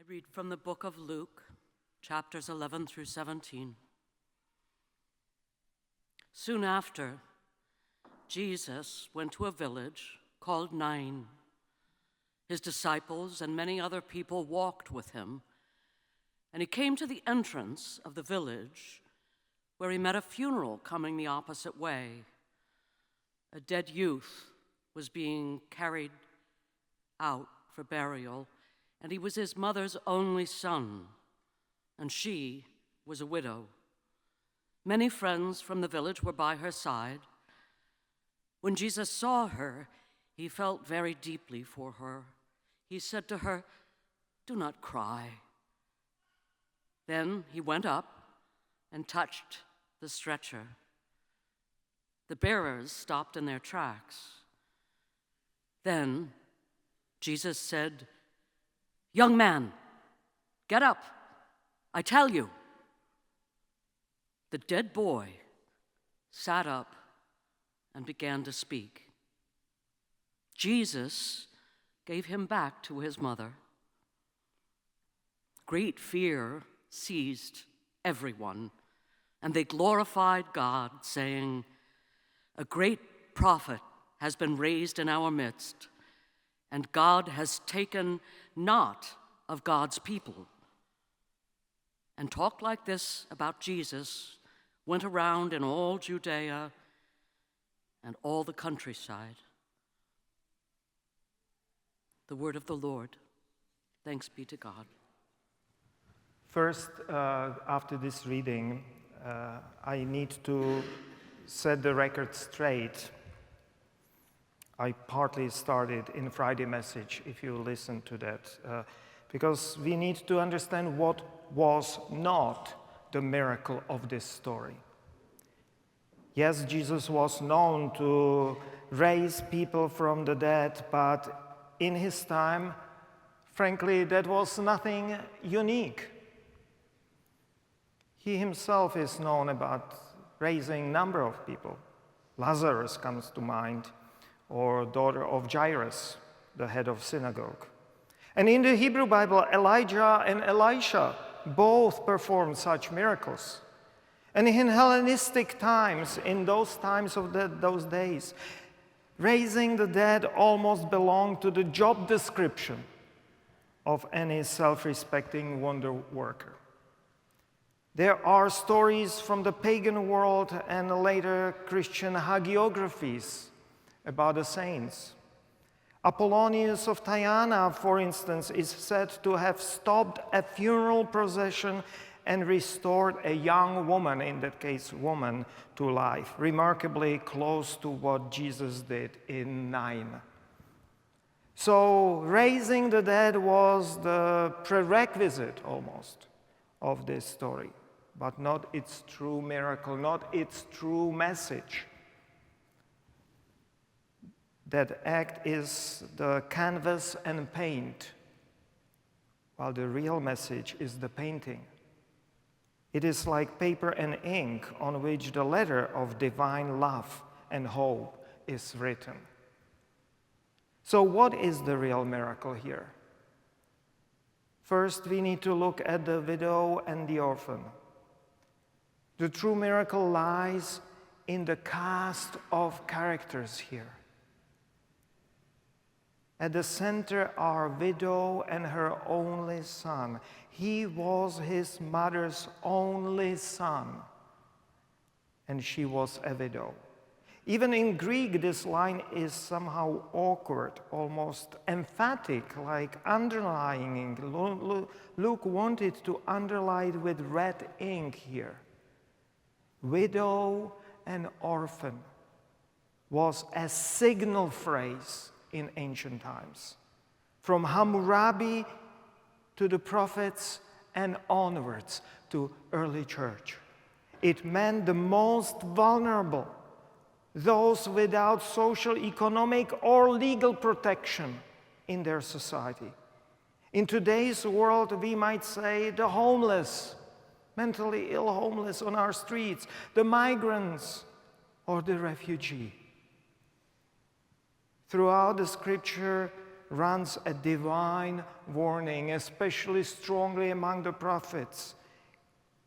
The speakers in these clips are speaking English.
read from the book of Luke, chapters 11 through 17. Soon after, Jesus went to a village called Nain. His disciples and many other people walked with him, and he came to the entrance of the village where he met a funeral coming the opposite way. A dead youth was being carried out for burial, and he was his mother's only son, and she was a widow. Many friends from the village were by her side. When Jesus saw her, he felt very deeply for her. He said to her, "Do not cry." Then he went up and touched the stretcher. The bearers stopped in their tracks. Then Jesus said, "Young man, get up, I tell you." The dead boy sat up and began to speak. Jesus gave him back to his mother. Great fear seized everyone, and they glorified God, saying, "A great prophet has been raised in our midst, and God has taken not of God's people." And talk like this about Jesus went around in all Judea and all the countryside. The word of the Lord. Thanks be to God. First, after this reading, I need to set the record straight. I partly started in Friday message, if you listen to that, because we need to understand what was not the miracle of this story. Yes, Jesus was known to raise people from the dead, but in his time, frankly, that was nothing unique. He himself is known about raising a number of people. Lazarus comes to mind, or daughter of Jairus, the head of synagogue. And in the Hebrew Bible, Elijah and Elisha both performed such miracles. And in Hellenistic times, in those times of those days, raising the dead almost belonged to the job description of any self-respecting wonder worker. There are stories from the pagan world and later Christian hagiographies about the saints. Apollonius of Tyana, for instance, is said to have stopped a funeral procession and restored a young woman, in that case woman, to life, remarkably close to what Jesus did in Nain. So raising the dead was the prerequisite almost of this story, but not its true miracle, not its true message. That act is the canvas and paint, while the real message is the painting. It is like paper and ink on which the letter of divine love and hope is written. So what is the real miracle here? First, we need to look at the widow and the orphan. The true miracle lies in the cast of characters here. At the center are widow and her only son. He was his mother's only son, and she was a widow. Even in Greek, this line is somehow awkward, almost emphatic, like underlining. Luke wanted to underline with red ink here. Widow and orphan was a signal phrase in ancient times, from Hammurabi to the prophets and onwards to early church. It meant the most vulnerable, those without social, economic, or legal protection in their society. In today's world, we might say the homeless, mentally ill homeless on our streets, the migrants, or the refugee. Throughout the scripture, runs a divine warning, especially strongly among the prophets.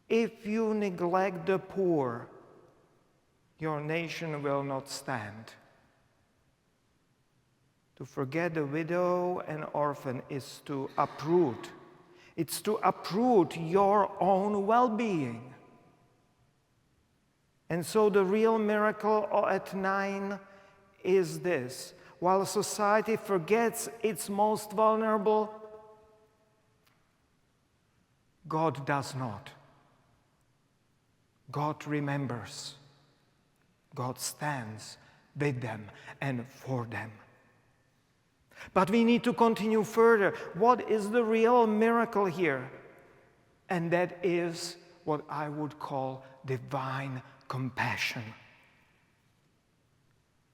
If you neglect the poor, your nation will not stand. To forget the widow and orphan is to uproot. It's to uproot your own well-being. And so the real miracle at 9 is this. While society forgets its most vulnerable, God does not. God remembers. God stands with them and for them. But we need to continue further. What is the real miracle here? And that is what I would call divine compassion.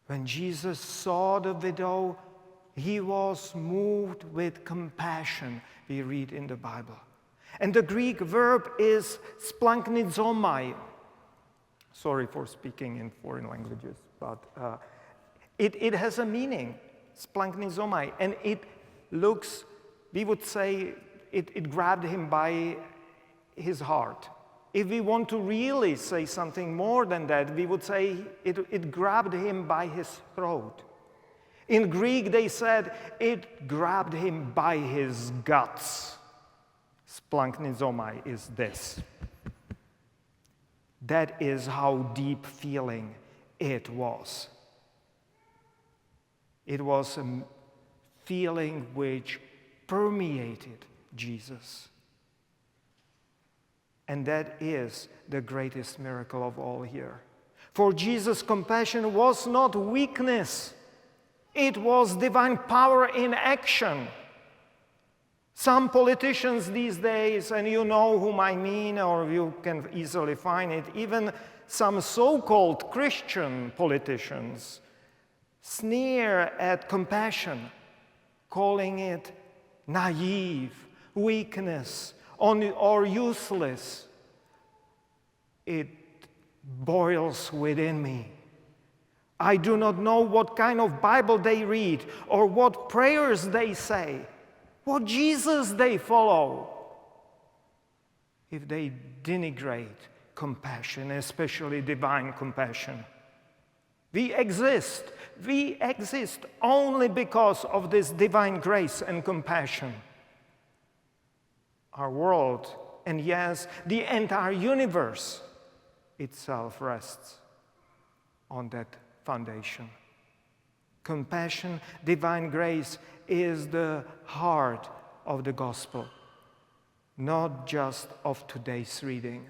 When Jesus saw the widow, he was moved with compassion, we read in the Bible. And the Greek verb is splanknizomai. Sorry for speaking in foreign languages, but it has a meaning, splanknizomai. And it looks, we would say, it grabbed him by his heart. If we want to really say something more than that, we would say it grabbed him by his throat. In Greek, they said it grabbed him by his guts. Splanknizomai is this. That is how deep feeling it was. It was a feeling which permeated Jesus. And that is the greatest miracle of all here. For Jesus' compassion was not weakness. It was divine power in action. Some politicians these days, and you know whom I mean, or you can easily find it, even some so-called Christian politicians sneer at compassion, calling it naive, weakness, or useless. It boils within me. I do not know what kind of Bible they read or what prayers they say, what Jesus they follow, if they denigrate compassion, especially divine compassion. We exist only because of this divine grace and compassion. Our world, and yes, the entire universe itself rests on that foundation. Compassion, divine grace is the heart of the gospel, not just of today's reading,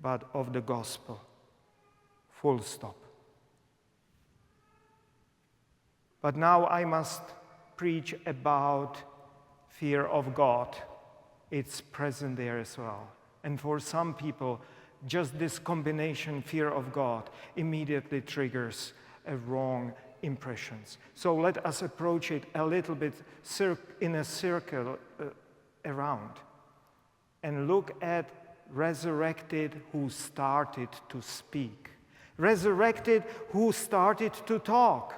but of the gospel. Full stop. But now I must preach about fear of God. It's present there as well. And for some people, just this combination, fear of God, immediately triggers a wrong impressions. So let us approach it a little bit in a circle around and look at resurrected who started to speak. Resurrected who started to talk.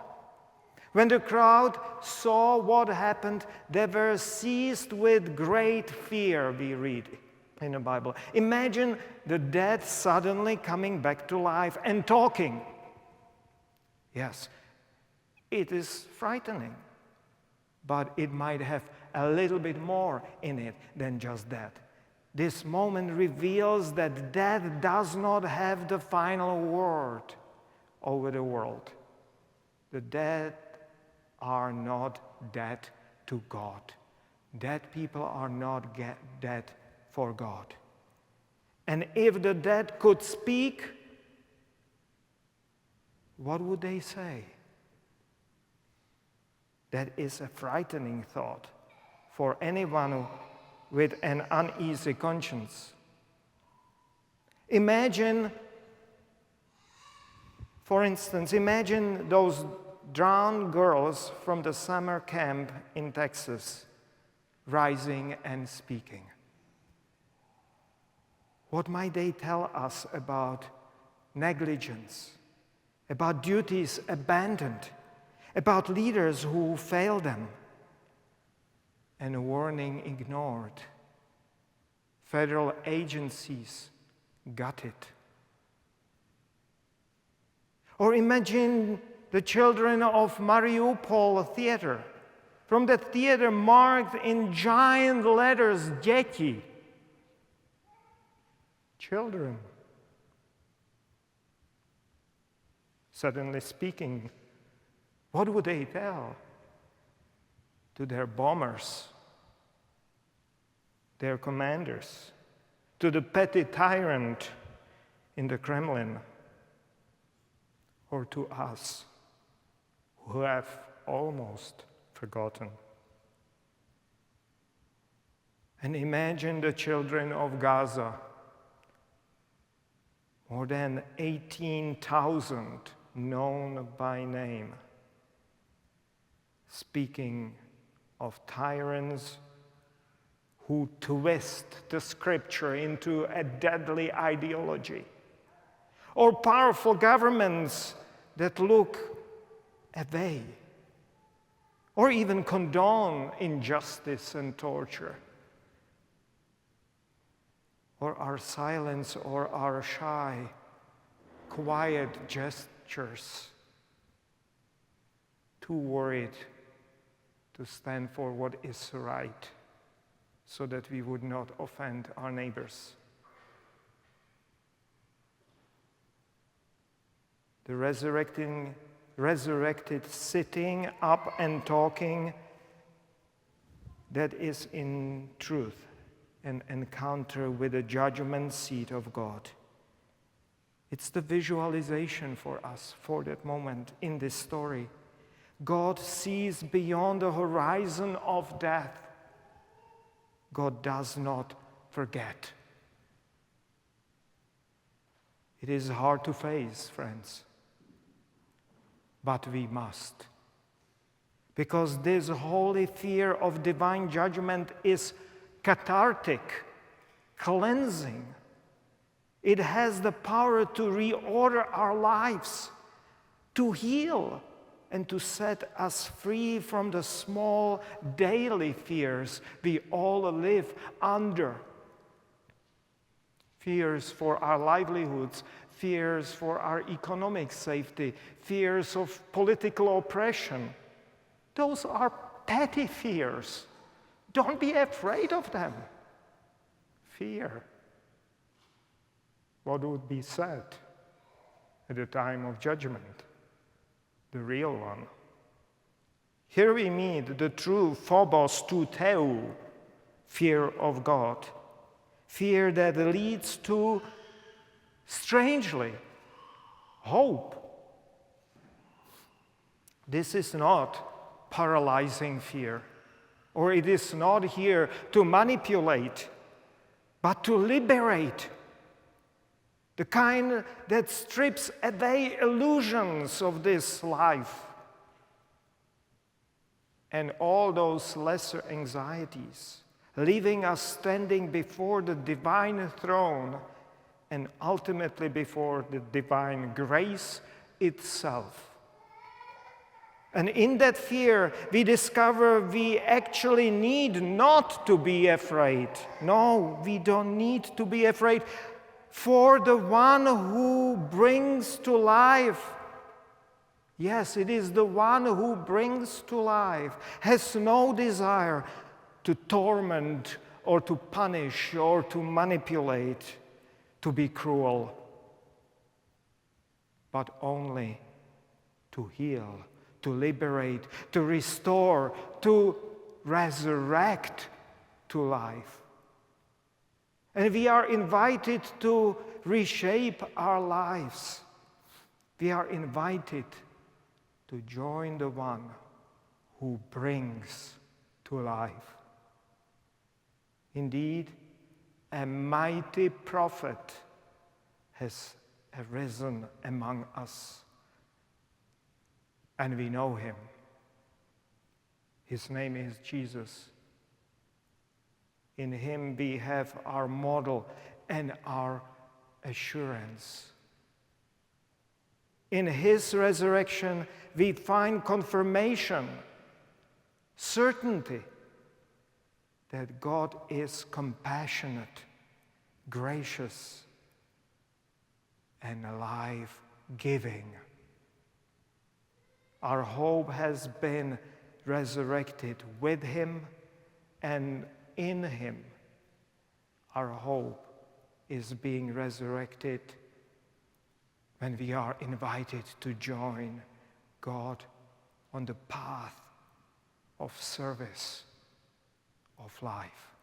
When the crowd saw what happened, they were seized with great fear, we read in the Bible. Imagine the dead suddenly coming back to life and talking. Yes, it is frightening, but it might have a little bit more in it than just that. This moment reveals that death does not have the final word over the world. The dead are not dead to God. Dead people are not dead for God. And if the dead could speak, what would they say? That is a frightening thought for anyone with an uneasy conscience. Imagine, for instance, imagine those drowned girls from the summer camp in Texas rising and speaking. What might they tell us about negligence, about duties abandoned, about leaders who failed them and a warning ignored, federal agencies gutted. Or imagine the children of Mariupol theater. From that theater marked in giant letters, Děti. Children. Suddenly speaking, what would they tell to their bombers, their commanders, to the petty tyrant in the Kremlin, or to us who have almost forgotten? And imagine the children of Gaza, more than 18,000 known by name, speaking of tyrants who twist the scripture into a deadly ideology, or powerful governments that look away, or even condone injustice and torture, or our silence or our shy, quiet gestures, too worried to stand for what is right so that we would not offend our neighbors. The resurrected sitting up and talking, that is in truth an encounter with the judgment seat of God. It's the visualization for us for that moment in this story. God sees beyond the horizon of death. God does not forget. It is hard to face, friends, but we must. Because this holy fear of divine judgment is cathartic, cleansing. It has the power to reorder our lives, to heal, and to set us free from the small daily fears we all live under. Fears for our livelihoods, fears for our economic safety, fears of political oppression. Those are petty fears. Don't be afraid of them. Fear what would be said at the time of judgment, the real one. Here we meet the true phobos tou theou, fear of God, fear that leads to, strangely, hope. This is not paralyzing fear, or it is not here to manipulate, but to liberate. The kind that strips away illusions of this life and all those lesser anxieties, leaving us standing before the divine throne and ultimately before the divine grace itself. And in that fear, we discover we actually need not to be afraid. No, we don't need to be afraid. For the one who brings to life, yes, it is the one who brings to life, has no desire to torment or to punish or to manipulate, to be cruel, but only to heal, to liberate, to restore, to resurrect to life. And we are invited to reshape our lives. We are invited to join the one who brings to life. Indeed, a mighty prophet has arisen among us, and we know him. His name is Jesus. In him we have our model and our assurance. In his resurrection, we find confirmation, certainty that God is compassionate, gracious, and life-giving. Our hope has been resurrected with him and in him. Our hope is being resurrected when we are invited to join God on the path of service, of life.